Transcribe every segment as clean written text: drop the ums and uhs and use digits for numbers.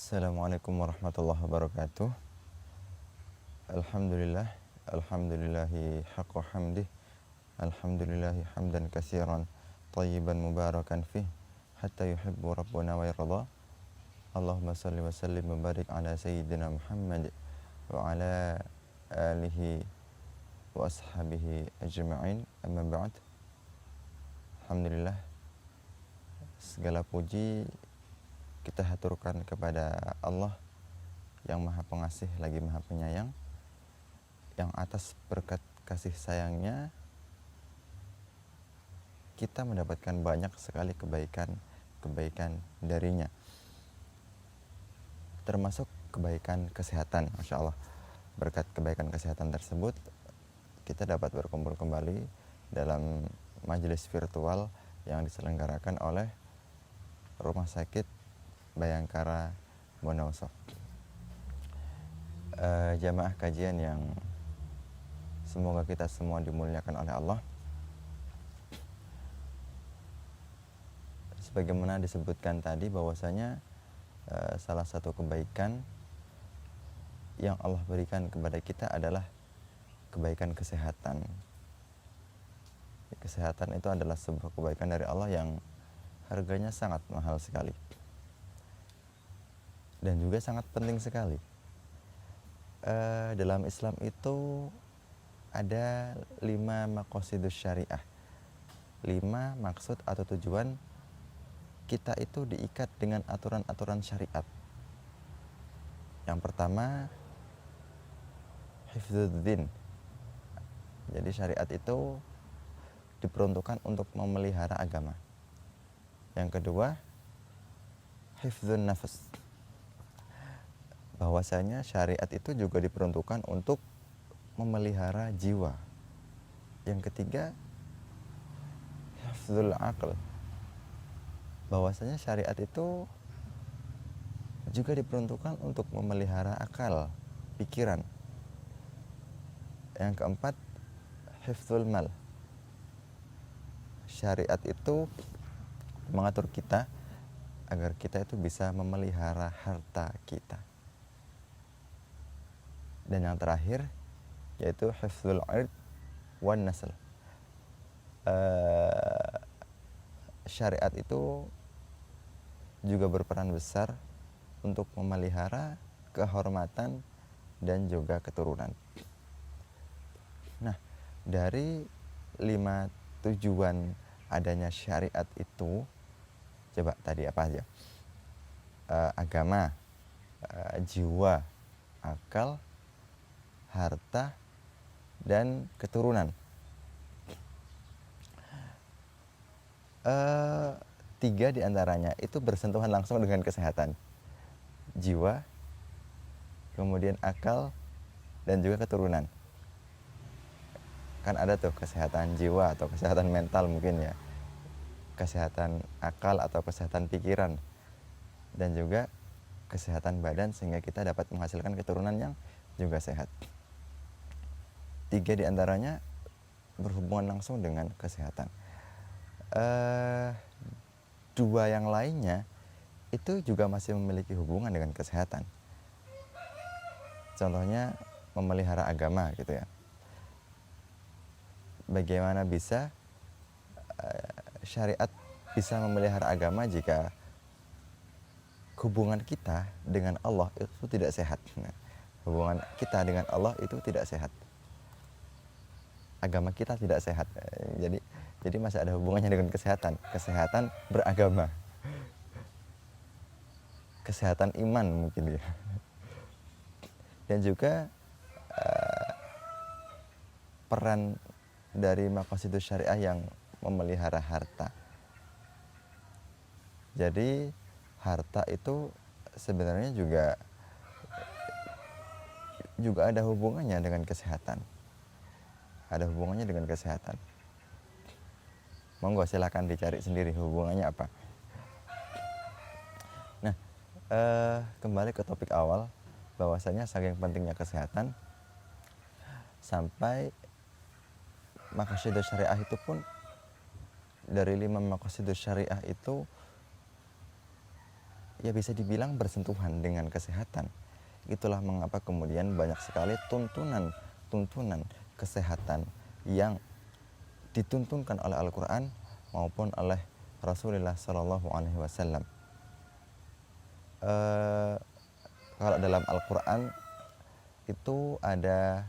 Assalamualaikum warahmatullahi wabarakatuh. Alhamdulillah, alhamdulillahi haqqa hamdih, alhamdulillahi hamdan katsiran thayyiban mubarakan fih, hatta yuhibbu rabbuna wa yarda. Allahumma salli wa sallim wa barik ala sayyidina Muhammad wa ala alihi wa ashabihi ajma'in, amma ba'd. Alhamdulillah, segala puji kita haturkan kepada Allah yang Maha Pengasih lagi Maha Penyayang, yang atas berkat kasih sayangnya kita mendapatkan banyak sekali kebaikan darinya, termasuk kebaikan kesehatan. Masya Allah, berkat kebaikan kesehatan tersebut kita dapat berkumpul kembali dalam majelis virtual yang diselenggarakan oleh Rumah Sakit Bayangkara Bondowoso. Jamaah kajian yang semoga kita semua dimuliakan oleh Allah. Sebagaimana disebutkan tadi bahwasanya salah satu kebaikan yang Allah berikan kepada kita adalah kebaikan kesehatan. Kesehatan itu adalah sebuah kebaikan dari Allah yang harganya sangat mahal sekali dan juga sangat penting sekali. Dalam Islam itu ada 5 maqasidus syariah, 5 maksud atau tujuan kita itu diikat dengan aturan-aturan syariat. Yang pertama, hifdzuddin. Jadi syariat itu diperuntukkan untuk memelihara agama. Yang kedua, hifdzun nafas. Bahwasanya syariat itu juga diperuntukkan untuk memelihara jiwa. Yang ketiga, hifdzul aql. Bahwasanya syariat itu juga diperuntukkan untuk memelihara akal, pikiran. Yang keempat, hifdzul mal. Syariat itu mengatur kita agar kita itu bisa memelihara harta kita. Dan yang terakhir yaitu hifdzul ird wan nasl. Syariat itu juga berperan besar untuk memelihara kehormatan dan juga keturunan. Nah, dari 5 tujuan adanya syariat itu, coba tadi apa aja? Agama, jiwa, akal, harta, dan keturunan. 3 diantaranya itu bersentuhan langsung dengan kesehatan, jiwa, kemudian akal, dan juga keturunan. Kan ada tuh kesehatan jiwa atau kesehatan mental mungkin ya, kesehatan akal atau kesehatan pikiran, dan juga kesehatan badan sehingga kita dapat menghasilkan keturunan yang juga sehat. 3 diantaranya berhubungan langsung dengan kesehatan. 2 yang lainnya itu juga masih memiliki hubungan dengan kesehatan. Contohnya memelihara agama gitu ya. Bagaimana bisa syariat bisa memelihara agama jika hubungan kita dengan Allah itu tidak sehat? Nah, hubungan kita dengan Allah itu tidak sehat. Agama kita tidak sehat. Jadi masih ada hubungannya dengan kesehatan. Kesehatan beragama. Kesehatan iman mungkin ya. Dan juga peran dari maqasidus syariah yang memelihara harta. Jadi harta itu sebenarnya juga ada hubungannya dengan kesehatan. Ada hubungannya dengan kesehatan. Monggo silakan dicari sendiri hubungannya apa. Nah, kembali ke topik awal, bahwasanya saking pentingnya kesehatan sampai maqasidus syariah itu pun, dari 5 maqasidus syariah itu ya bisa dibilang bersentuhan dengan kesehatan. Itulah mengapa kemudian banyak sekali tuntunan kesehatan yang dituntunkan oleh Al-Quran maupun oleh Rasulullah Shallallahu Alaihi Wasallam. Kalau dalam Al-Quran itu ada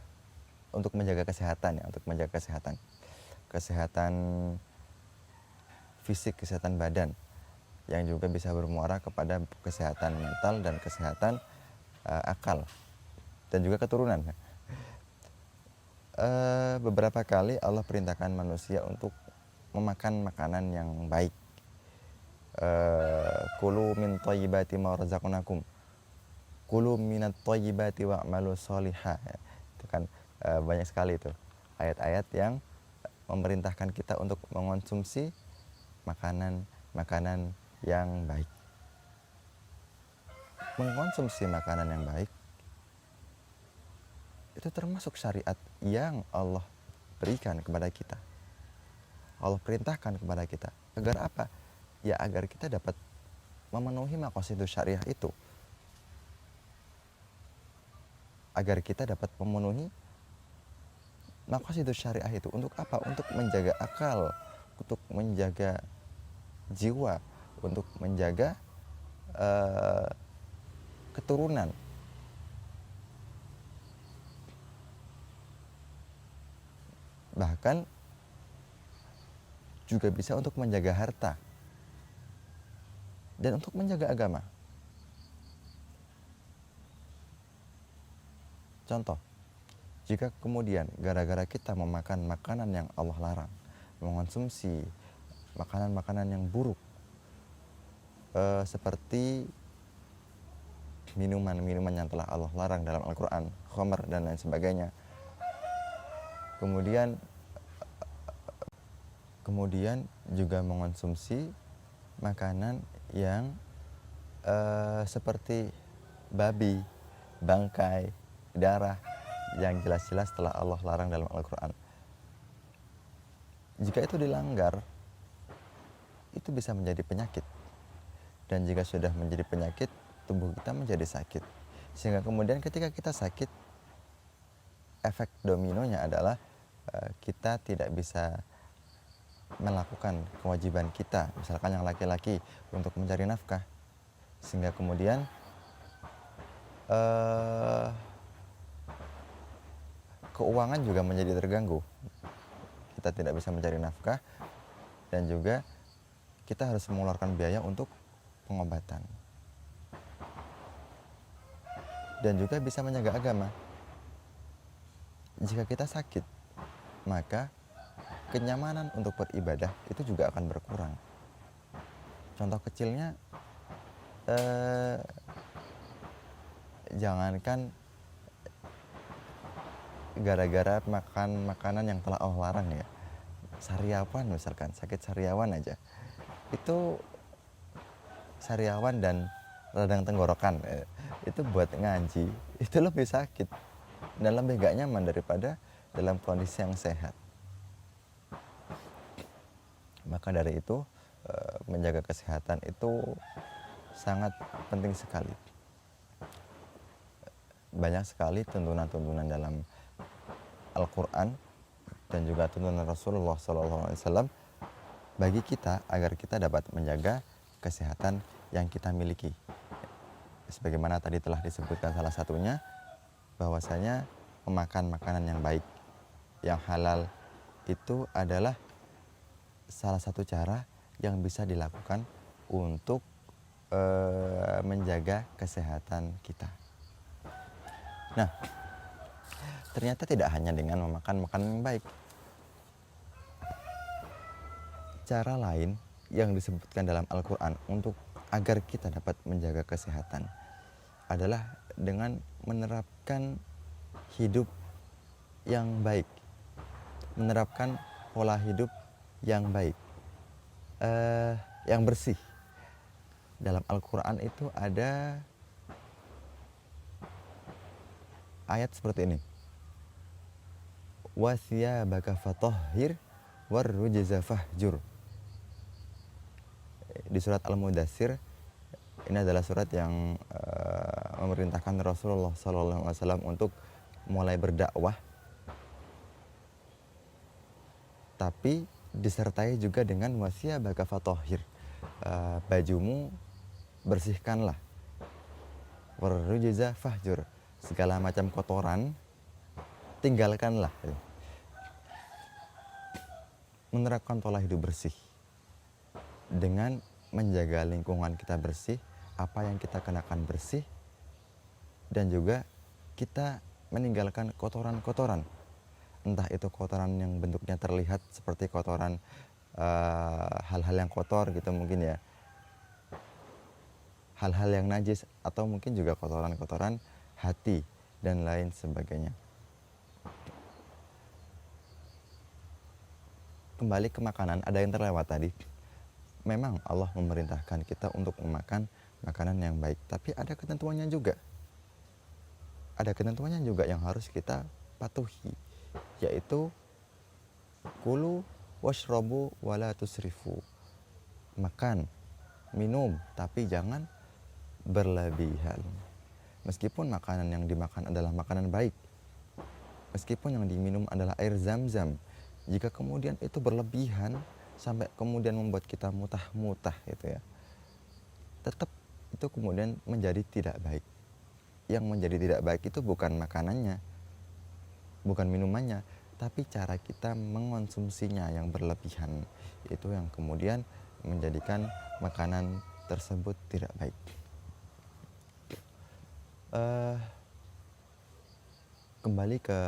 untuk menjaga kesehatan, ya, untuk menjaga kesehatan fisik, kesehatan badan, yang juga bisa bermuara kepada kesehatan mental dan kesehatan akal dan juga keturunan. Beberapa kali Allah perintahkan manusia untuk memakan makanan yang baik. Kulu min thayyibati ma razaqnakum, kulu minat thayyibati wa'malu sholihah. Itu kan banyak sekali itu ayat-ayat yang memerintahkan kita untuk mengonsumsi makanan yang baik. Mengkonsumsi makanan yang baik itu termasuk syariat yang Allah berikan kepada kita. Allah perintahkan kepada kita. Agar apa? Ya agar kita dapat memenuhi maqasidus syariah itu. Agar kita dapat memenuhi maqasidus syariah itu. Untuk apa? Untuk menjaga akal, untuk menjaga jiwa, untuk menjaga keturunan. Bahkan juga bisa untuk menjaga harta dan untuk menjaga agama. Contoh, jika kemudian gara-gara kita memakan makanan yang Allah larang, mengonsumsi makanan-makanan yang buruk, seperti minuman-minuman yang telah Allah larang dalam Al-Quran, khamr dan lain sebagainya, kemudian juga mengonsumsi makanan yang seperti babi, bangkai, darah, yang jelas-jelas telah Allah larang dalam Al-Quran. Jika itu dilanggar, itu bisa menjadi penyakit. Dan jika sudah menjadi penyakit, tubuh kita menjadi sakit. Sehingga kemudian ketika kita sakit, efek dominonya adalah kita tidak bisa melakukan kewajiban kita, misalkan yang laki-laki untuk mencari nafkah, sehingga kemudian keuangan juga menjadi terganggu. Kita tidak bisa mencari nafkah dan juga kita harus mengeluarkan biaya untuk pengobatan. Dan juga bisa menjaga agama. Jika kita sakit, maka kenyamanan untuk beribadah itu juga akan berkurang. Contoh kecilnya, jangankan gara-gara makan makanan yang telah Allah larang, ya, sariawan misalkan, sakit sariawan aja, itu sariawan dan radang tenggorokan, itu buat ngaji itu lebih sakit dan lebih gak nyaman daripada dalam kondisi yang sehat. Maka dari itu menjaga kesehatan itu sangat penting sekali. Banyak sekali tuntunan-tuntunan dalam Al-Quran dan juga tuntunan Rasulullah SAW bagi kita agar kita dapat menjaga kesehatan yang kita miliki. Sebagaimana tadi telah disebutkan salah satunya, bahwasanya memakan makanan yang baik, yang halal, itu adalah salah satu cara yang bisa dilakukan untuk menjaga kesehatan kita. Nah, ternyata tidak hanya dengan memakan makanan yang baik. Cara lain yang disebutkan dalam Al-Quran untuk agar kita dapat menjaga kesehatan adalah dengan menerapkan hidup yang baik, menerapkan pola hidup yang baik, yang bersih. Dalam Al-Quran itu ada ayat seperti ini, wathiyabaka fatahhir warrujza fahjur. Di surat Al-Mudaththir Ini adalah surat yang memerintahkan Rasulullah SAW untuk mulai berdakwah, tapi disertai juga dengan wasiyabaka fatahhir, bajumu bersihkanlah, warrujza fahjur, segala macam kotoran tinggalkanlah. Menerapkan pola hidup bersih dengan menjaga lingkungan kita bersih, apa yang kita kenakan bersih, dan juga kita meninggalkan kotoran-kotoran, entah itu kotoran yang bentuknya terlihat seperti kotoran hal-hal yang kotor gitu mungkin ya, hal-hal yang najis, atau mungkin juga kotoran-kotoran hati dan lain sebagainya. Kembali ke makanan, ada yang terlewat tadi. Memang Allah memerintahkan kita untuk memakan makanan yang baik, tapi ada ketentuannya juga. Ada ketentuannya juga yang harus kita patuhi, yaitu kulu washrabu wala tusrifu. Makan, minum, tapi jangan berlebihan. Meskipun makanan yang dimakan adalah makanan baik, meskipun yang diminum adalah air zam-zam, jika kemudian itu berlebihan sampai kemudian membuat kita mutah-mutah gitu ya, tetap itu kemudian menjadi tidak baik. Yang menjadi tidak baik itu bukan makanannya, bukan minumannya, tapi cara kita mengonsumsinya yang berlebihan. Itu yang kemudian menjadikan makanan tersebut tidak baik. Kembali ke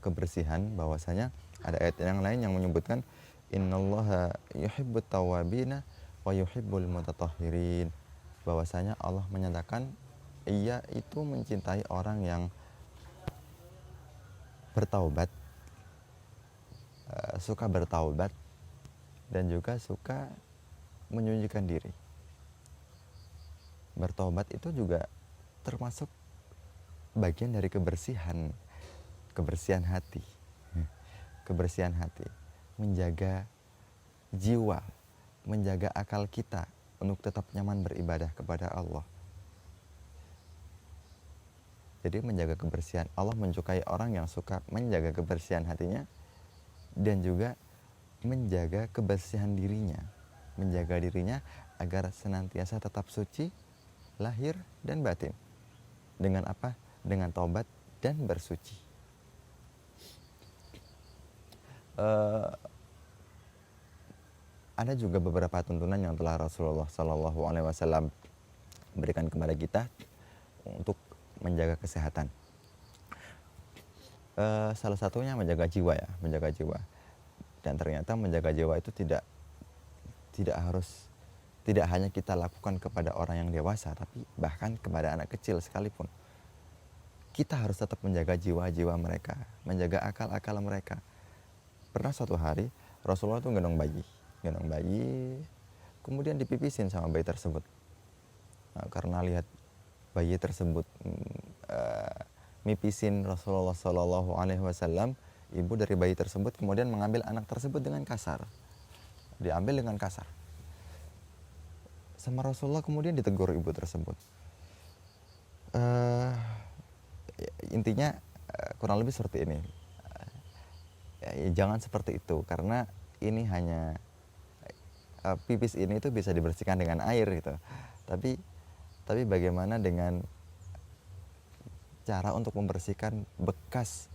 kebersihan, bahwasanya ada ayat yang lain yang menyebutkan innallaha yuhibbut tawwabina wa yuhibbul mutatahhirin, bahwasanya Allah menyatakan Ia itu mencintai orang yang bertaubat, suka bertaubat, dan juga suka menyucikan diri. Bertaubat itu juga termasuk bagian dari kebersihan hati. Kebersihan hati, menjaga jiwa, menjaga akal kita untuk tetap nyaman beribadah kepada Allah. Jadi menjaga kebersihan, Allah menyukai orang yang suka menjaga kebersihan hatinya dan juga menjaga kebersihan dirinya, menjaga dirinya agar senantiasa tetap suci lahir dan batin. Dengan apa? Dengan taubat dan bersuci. Ada juga beberapa tuntunan yang telah Rasulullah SAW berikan kepada kita untuk menjaga kesehatan. Salah satunya menjaga jiwa ya, menjaga jiwa. Dan ternyata menjaga jiwa itu tidak hanya kita lakukan kepada orang yang dewasa, tapi bahkan kepada anak kecil sekalipun. Kita harus tetap menjaga jiwa-jiwa mereka, menjaga akal-akal mereka. Pernah suatu hari Rasulullah itu gendong bayi, kemudian dipipisin sama bayi tersebut. Nah, karena lihat bayi tersebut mipisin Rasulullah SAW, ibu dari bayi tersebut kemudian mengambil anak tersebut dengan kasar, diambil dengan kasar. Sama Rasulullah kemudian ditegur ibu tersebut. Intinya kurang lebih seperti ini. Jangan seperti itu, karena ini hanya pipis ini itu bisa dibersihkan dengan air gitu. Tapi bagaimana dengan cara untuk membersihkan bekas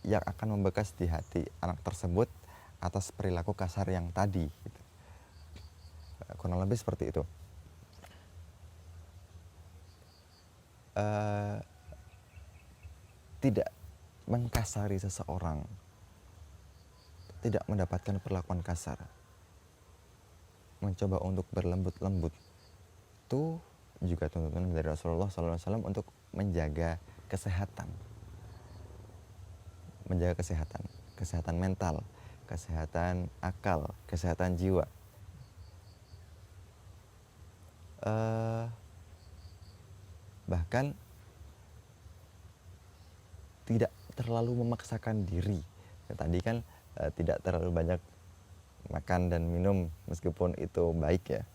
yang akan membekas di hati anak tersebut atas perilaku kasar yang tadi gitu. Kurang lebih seperti itu. Tidak mengkasari seseorang, tidak mendapatkan perlakuan kasar, mencoba untuk berlembut-lembut, itu juga tuntunan dari Rasulullah SAW untuk menjaga kesehatan, kesehatan mental, kesehatan akal, kesehatan jiwa. Bahkan tidak terlalu memaksakan diri. Tadi kan tidak terlalu banyak makan dan minum, meskipun itu baik ya,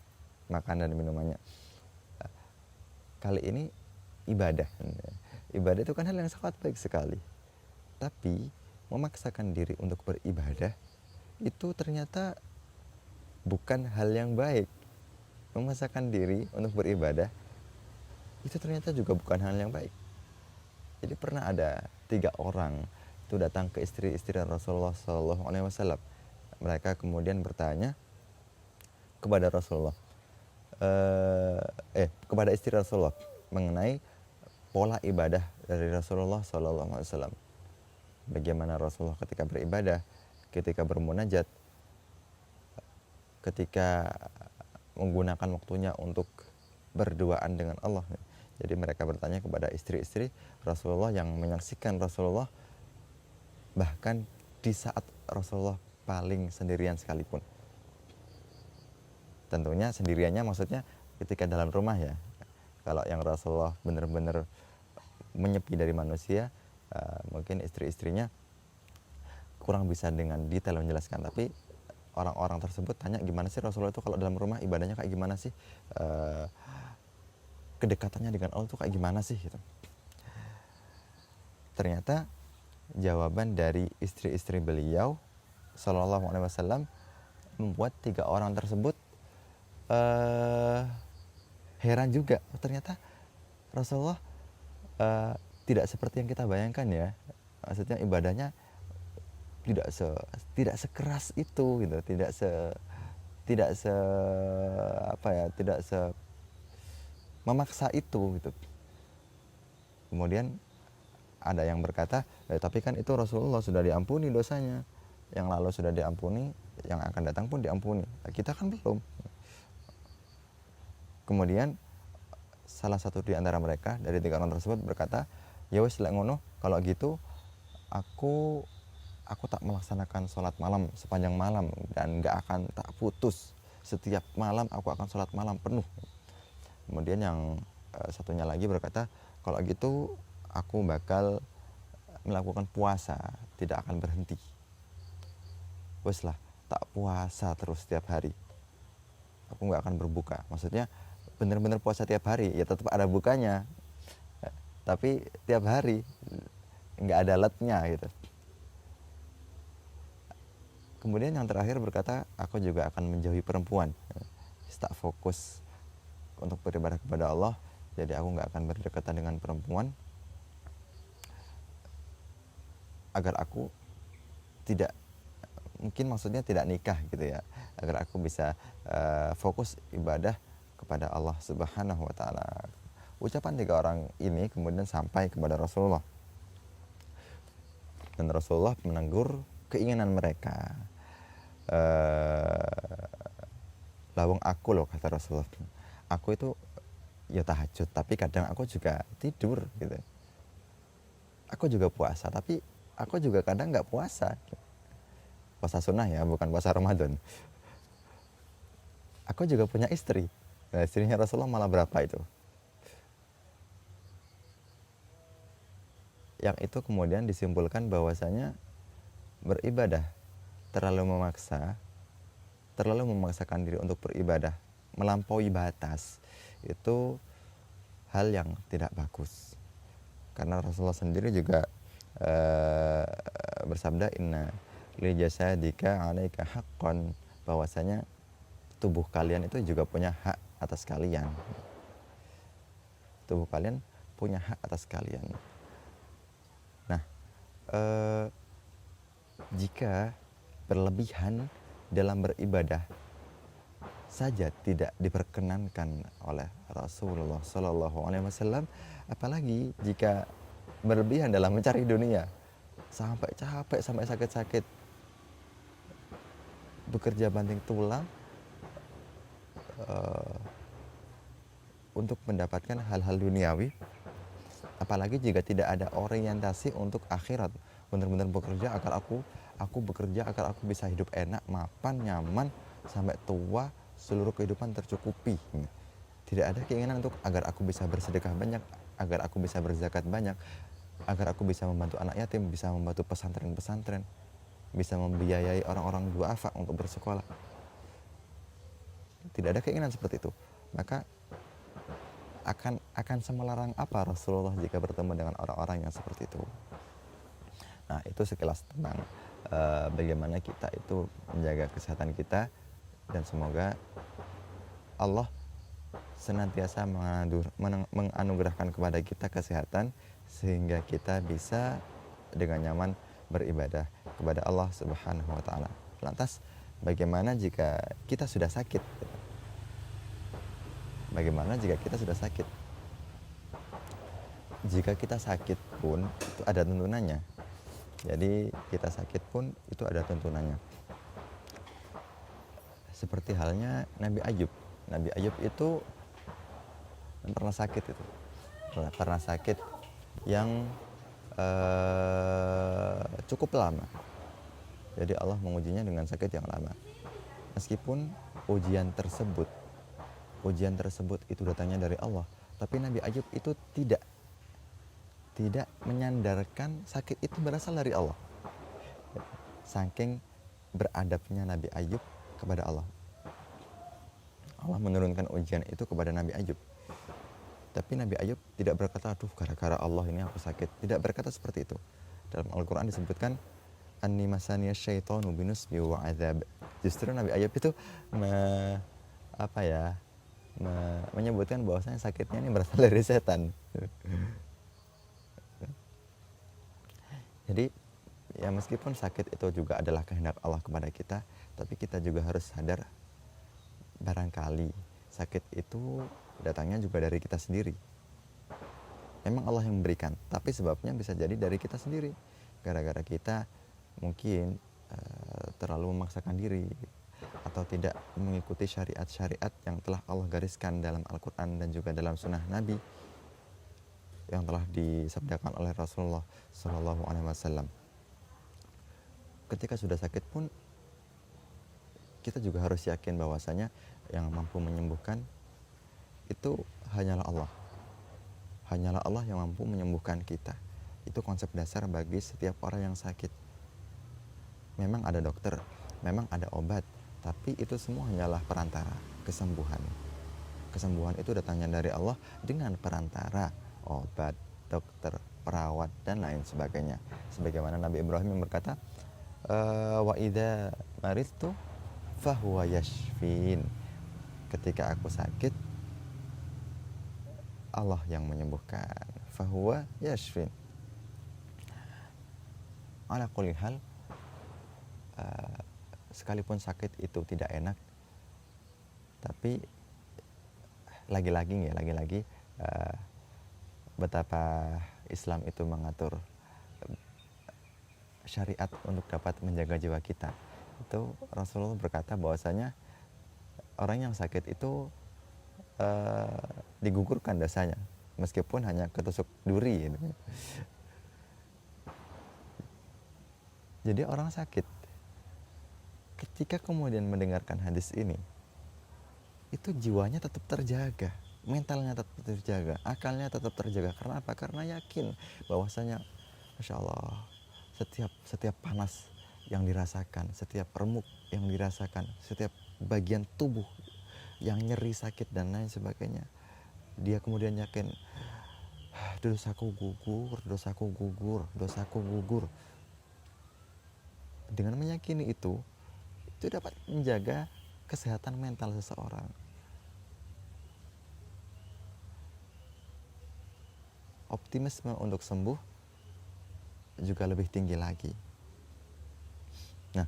makan dan minumannya. kali ini ibadah. Ibadah itu kan hal yang sangat baik sekali. Tapi memaksakan diri untuk beribadah itu ternyata bukan hal yang baik. Memaksakan diri untuk beribadah itu ternyata juga bukan hal yang baik. Jadi pernah ada 3 orang itu datang ke istri-istri Rasulullah SAW. Mereka kemudian bertanya kepada Rasulullah, kepada istri Rasulullah mengenai pola ibadah dari Rasulullah SAW. Bagaimana Rasulullah ketika beribadah, ketika bermunajat, ketika menggunakan waktunya untuk berduaan dengan Allah. Jadi mereka bertanya kepada istri-istri Rasulullah yang menyaksikan Rasulullah bahkan di saat Rasulullah paling sendirian sekalipun. Tentunya sendiriannya maksudnya ketika dalam rumah ya. Kalau yang Rasulullah benar-benar menyepi dari manusia, mungkin istri-istrinya kurang bisa dengan detail menjelaskan. Tapi orang-orang tersebut tanya, gimana sih Rasulullah itu kalau dalam rumah ibadahnya kayak gimana sih? Kedekatannya dengan Allah itu kayak gimana sih? Gitu. Ternyata jawaban dari istri-istri beliau Sallallahu Alaihi Wasallam membuat 3 orang tersebut heran juga. Ternyata Rasulullah tidak seperti yang kita bayangkan ya. Maksudnya ibadahnya tidak sekeras itu gitu, tidak se memaksa itu gitu. Kemudian ada yang berkata, tapi kan itu Rasulullah sudah diampuni dosanya, yang lalu sudah diampuni, yang akan datang pun diampuni, kita kan belum. Kemudian salah satu di antara mereka dari 3 orang tersebut berkata, ya wes lek ngono, kalau gitu aku tak melaksanakan sholat malam sepanjang malam dan gak akan tak putus, setiap malam aku akan sholat malam penuh. Kemudian yang satunya lagi berkata, kalau gitu aku bakal melakukan puasa, tidak akan berhenti. Wes lah, tak puasa terus setiap hari, aku gak akan berbuka. Maksudnya benar-benar puasa tiap hari, ya tetap ada bukanya, tapi tiap hari gak ada letnya gitu. Kemudian yang terakhir berkata, aku juga akan menjauhi perempuan, tak fokus untuk beribadah kepada Allah, jadi aku gak akan berdekatan dengan perempuan agar aku tidak, mungkin maksudnya tidak nikah gitu ya, agar aku bisa fokus ibadah kepada Allah Subhanahu wa taala. Ucapan 3 orang ini kemudian sampai kepada Rasulullah. Dan Rasulullah menegur keinginan mereka. Lawang aku loh, kata Rasulullah, aku itu ya tahajud, tapi kadang aku juga tidur gitu. Aku juga puasa, tapi aku juga kadang nggak puasa. Puasa sunnah ya, bukan puasa Ramadan. Aku juga punya istri. Nah, istrinya Rasulullah malah berapa itu? Yang itu kemudian disimpulkan bahwasanya beribadah terlalu memaksakan diri untuk beribadah melampaui batas itu hal yang tidak bagus. Karena Rasulullah sendiri juga bersabda, inna li jasadika 'alaika haqqan, bahwasanya tubuh kalian itu juga punya hak atas kalian. Tubuh kalian punya hak atas kalian. Nah, jika berlebihan dalam beribadah saja tidak diperkenankan oleh Rasulullah Sallallahu Alaihi Wasallam, apalagi jika berlebihan dalam mencari dunia, sampai capek, sampai sakit-sakit, bekerja banting tulang untuk mendapatkan hal-hal duniawi, apalagi jika tidak ada orientasi untuk akhirat, benar-benar bekerja agar aku bekerja agar aku bisa hidup enak, mapan, nyaman sampai tua, seluruh kehidupan tercukupi. Tidak ada keinginan untuk agar aku bisa bersedekah banyak, agar aku bisa berzakat banyak, agar aku bisa membantu anak yatim, bisa membantu pesantren-pesantren, bisa membiayai orang-orang duafa untuk bersekolah. Tidak ada keinginan seperti itu. Maka akan akan semelarang apa Rasulullah jika bertemu dengan orang-orang yang seperti itu. Nah, itu sekilas tentang bagaimana kita itu menjaga kesehatan kita, dan semoga Allah senantiasa menganugerahkan kepada kita kesehatan sehingga kita bisa dengan nyaman beribadah kepada Allah Subhanahu wa taala. Lantas bagaimana jika kita sudah sakit? Bagaimana jika kita sudah sakit? Jika kita sakit pun itu ada tuntunannya. Jadi kita sakit pun itu ada tuntunannya. Seperti halnya Nabi Ayub. Nabi Ayub itu pernah sakit itu. Pernah sakit yang cukup lama. Jadi Allah mengujinya dengan sakit yang lama. Meskipun ujian tersebut itu datangnya dari Allah, tapi Nabi Ayub itu tidak menyandarkan sakit itu berasal dari Allah. Saking beradabnya Nabi Ayub kepada Allah. Allah menurunkan ujian itu kepada Nabi Ayub. Tapi Nabi Ayub tidak berkata, aduh gara-gara Allah ini aku sakit. Tidak berkata seperti itu. Dalam Al-Quran disebutkan, anni masaniya syaitanu binusbi wa adzab. Justru Nabi Ayub itu menyebutkan bahwasanya sakitnya ini berasal dari setan. Jadi ya meskipun sakit itu juga adalah kehendak Allah kepada kita, tapi kita juga harus sadar barangkali sakit itu datangnya juga dari kita sendiri. Memang Allah yang memberikan, tapi sebabnya bisa jadi dari kita sendiri. Gara-gara kita mungkin terlalu memaksakan diri atau tidak mengikuti syariat-syariat yang telah Allah gariskan dalam Al-Quran dan juga dalam sunnah Nabi yang telah disabdakan oleh Rasulullah SAW. Ketika sudah sakit pun kita juga harus yakin bahwasanya yang mampu menyembuhkan itu hanyalah Allah. Hanyalah Allah yang mampu menyembuhkan kita. Itu konsep dasar bagi setiap orang yang sakit. Memang ada dokter, memang ada obat, tapi itu semua hanyalah perantara kesembuhan. Kesembuhan itu datangnya dari Allah dengan perantara obat, dokter, perawat, dan lain sebagainya. Sebagaimana Nabi Ibrahim yang berkata, wa idza maridtu fahuwa yashfin. Ketika aku sakit, Allah yang menyembuhkan. Fahuwa yashfin. Ala kulli hal, sekalipun sakit itu tidak enak, tapi lagi-lagi betapa Islam itu mengatur syariat untuk dapat menjaga jiwa kita. Itu Rasulullah berkata bahwasanya orang yang sakit itu digugurkan dosanya meskipun hanya ketusuk duri gitu. Jadi orang sakit ketika kemudian mendengarkan hadis ini, itu jiwanya tetap terjaga, mentalnya tetap terjaga, akalnya tetap terjaga. Karena apa? Karena yakin bahwasanya Masya Allah, setiap panas yang dirasakan, setiap remuk yang dirasakan, setiap bagian tubuh yang nyeri, sakit, dan lain sebagainya, dia kemudian yakin, dosaku gugur, dosaku gugur, dosaku gugur. Dengan meyakini itu dapat menjaga kesehatan mental seseorang. Optimisme untuk sembuh juga lebih tinggi lagi. Nah,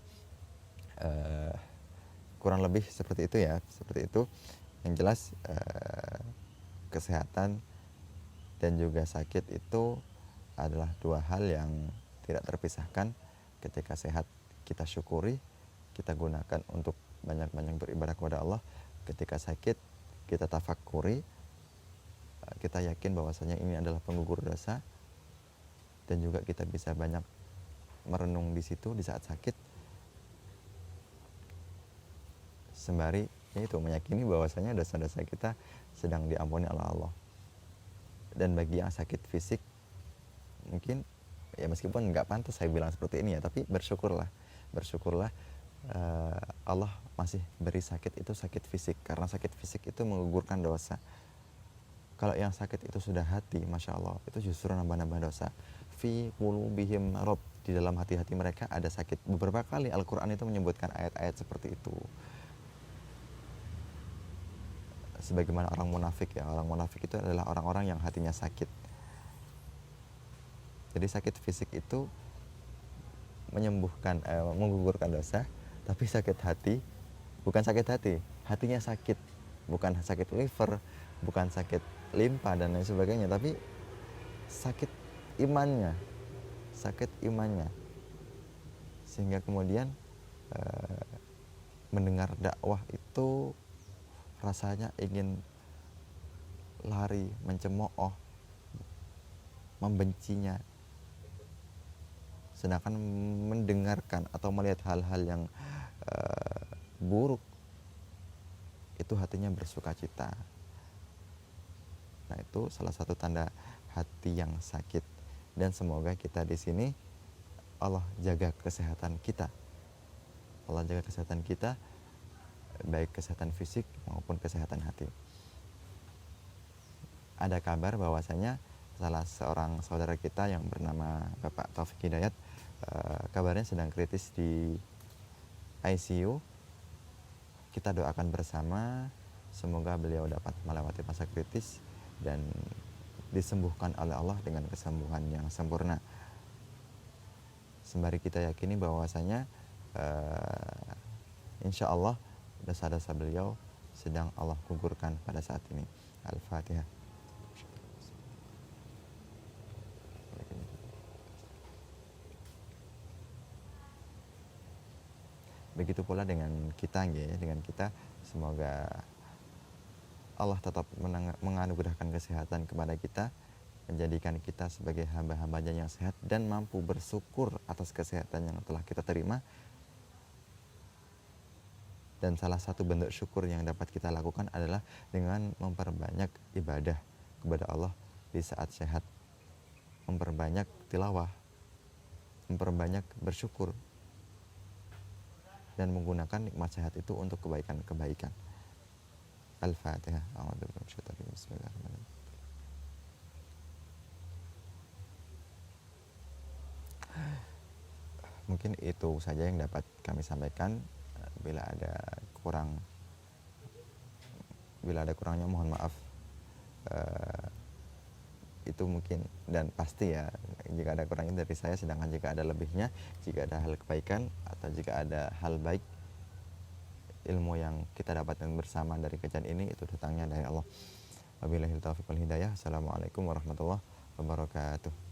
kurang lebih seperti itu ya, seperti itu. Yang jelas kesehatan dan juga sakit itu adalah dua hal yang tidak terpisahkan. Ketika sehat kita syukuri, kita gunakan untuk banyak-banyak beribadah kepada Allah. Ketika sakit kita tafakkuri, kita yakin bahwasanya ini adalah penggugur dosa, dan juga kita bisa banyak merenung di situ di saat sakit, sembari yaitu meyakini bahwasanya dosa-dosa kita sedang diampuni oleh Allah. Dan bagi yang sakit fisik, mungkin ya meskipun nggak pantas saya bilang seperti ini ya, tapi bersyukurlah Allah masih beri sakit itu sakit fisik, karena sakit fisik itu menggugurkan dosa. Kalau yang sakit itu sudah hati, masya Allah, itu justru nambah-nambah dosa. Fi qulubihim marad, di dalam hati-hati mereka ada sakit. Beberapa kali Al-Quran itu menyebutkan ayat-ayat seperti itu. Sebagaimana orang munafik ya, orang munafik itu adalah orang-orang yang hatinya sakit. Jadi sakit fisik itu menyembuhkan, menggugurkan dosa, tapi sakit hati, bukan sakit hati, hatinya sakit, bukan sakit liver, bukan sakit limpa dan lain sebagainya, tapi sakit imannya, sehingga kemudian mendengar dakwah itu rasanya ingin lari, mencemooh, membencinya, sedangkan mendengarkan atau melihat hal-hal yang buruk itu hatinya bersuka cita. Nah, itu salah satu tanda hati yang sakit. Dan semoga kita di sini Allah jaga kesehatan kita. Allah jaga kesehatan kita, baik kesehatan fisik maupun kesehatan hati. Ada kabar bahwasanya salah seorang saudara kita yang bernama Bapak Taufik Hidayat, kabarnya sedang kritis di ICU. Kita doakan bersama, semoga beliau dapat melewati masa kritis dan disembuhkan oleh Allah dengan kesembuhan yang sempurna. Sembari kita yakini bahwasanya insya Allah dosa-dosa beliau sedang Allah gugurkan pada saat ini. Al-Fatihah. Begitu pula dengan kita, dengan kita, semoga Allah tetap menganugerahkan kesehatan kepada kita, menjadikan kita sebagai hamba-hambanya yang sehat dan mampu bersyukur atas kesehatan yang telah kita terima. Dan salah satu bentuk syukur yang dapat kita lakukan adalah dengan memperbanyak ibadah kepada Allah di saat sehat, memperbanyak tilawah, memperbanyak bersyukur, dan menggunakan nikmat sehat itu untuk kebaikan-kebaikan. Al-Fatihah. Bismillahirrahmanirrahim. Mungkin itu saja yang dapat kami sampaikan. Bila ada kurangnya mohon maaf. Itu mungkin, dan pasti ya, jika ada kurangnya dari saya, sedangkan jika ada lebihnya, jika ada hal kebaikan atau jika ada hal baik, ilmu yang kita dapatkan bersama dari kajian ini itu datangnya dari Allah. Wabillahi taufiq wal hidayah. Assalamualaikum warahmatullahi wabarakatuh.